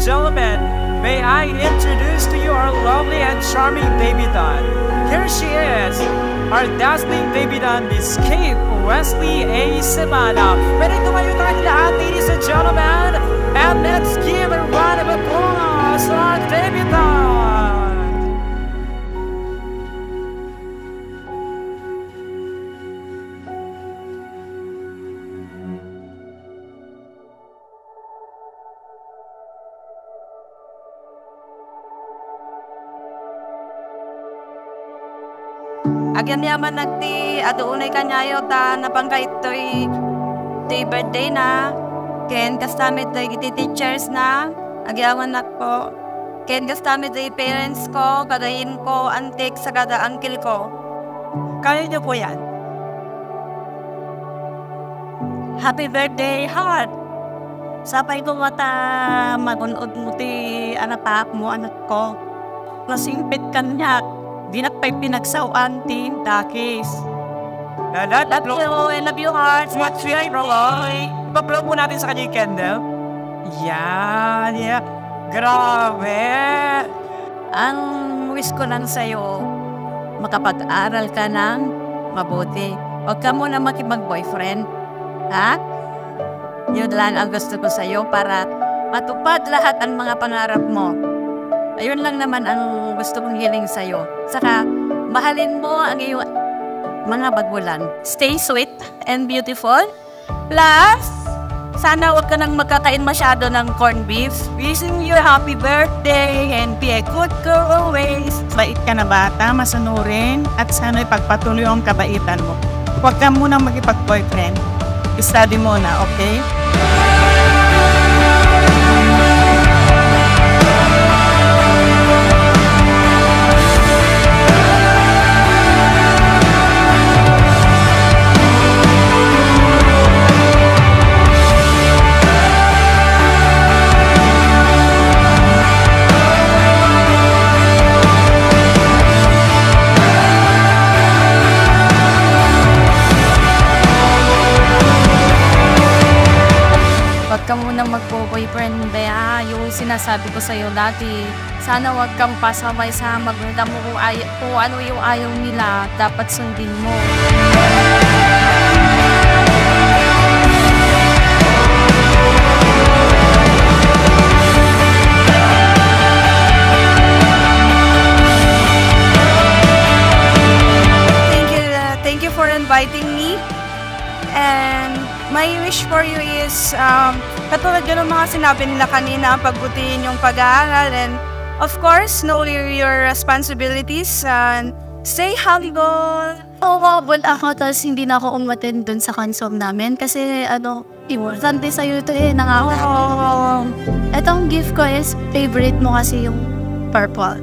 gentlemen, may I introduce to you our lovely and charming baby doll. Here she is, our dazzling baby doll, Miss Kate Wesley A. Semana. Pwede tumayo tayo lahat, ladies and gentlemen, and let's give a round of applause to our baby doll. Agyan yaman nagti aduunay kanyayo ta napangkait to'y birthday na. Ken kastamit to'y iti teachers na. Agyaman nak po. Ken kastamit to'y parents ko, kadayin ko, antik sa kada uncle ko. Kaya niyo po yan. Happy birthday, heart! Sapay ko mata magunod mo ti anak mo, anak ko. Nasingpit kanyak. Di na pa'y pinagsawan, Team Takis. Love you, I love you, hearts. What's your Roy? Ipaplow po natin sa kanya yung candle. Yan, yeah. Grabe. Ang wish ko lang sa'yo, makapag-aral ka ng mabuti. Huwag ka muna makipag-boyfriend. Ha? Yun lang ang gusto ko sa'yo para matupad lahat ang mga pangarap mo. Ayun lang naman ang gusto kong hiling sa'yo. Saka, mahalin mo ang iyong mga bagulan. Stay sweet and beautiful. Plus, sana huwag ka nang magkakain masyado ng corned beef. Wishing you a happy birthday and be a good girl always. Bait ka na bata, masunurin, at sana'y pagpatuloy ang kabaitan mo. Huwag ka munang magipag-boyfriend. I-study mo na, okay? Huwag ka muna magpo-boyfriend, Bea. Yung sinasabi ko sa'yo dati, sana huwag kang pasaway sa magulang mo kung ano yung ayaw nila, dapat sundin mo. Thank you for inviting me. And my wish for you is, katulad yun ng mga sinabi nila kanina, pagbutihin yung pag-aaral and of course, know your responsibilities and stay humble. But ako, tapos hindi na ako umattend dun sa consom namin kasi importante sa'yo ito nangako. Itong gift ko is favorite mo kasi yung purple.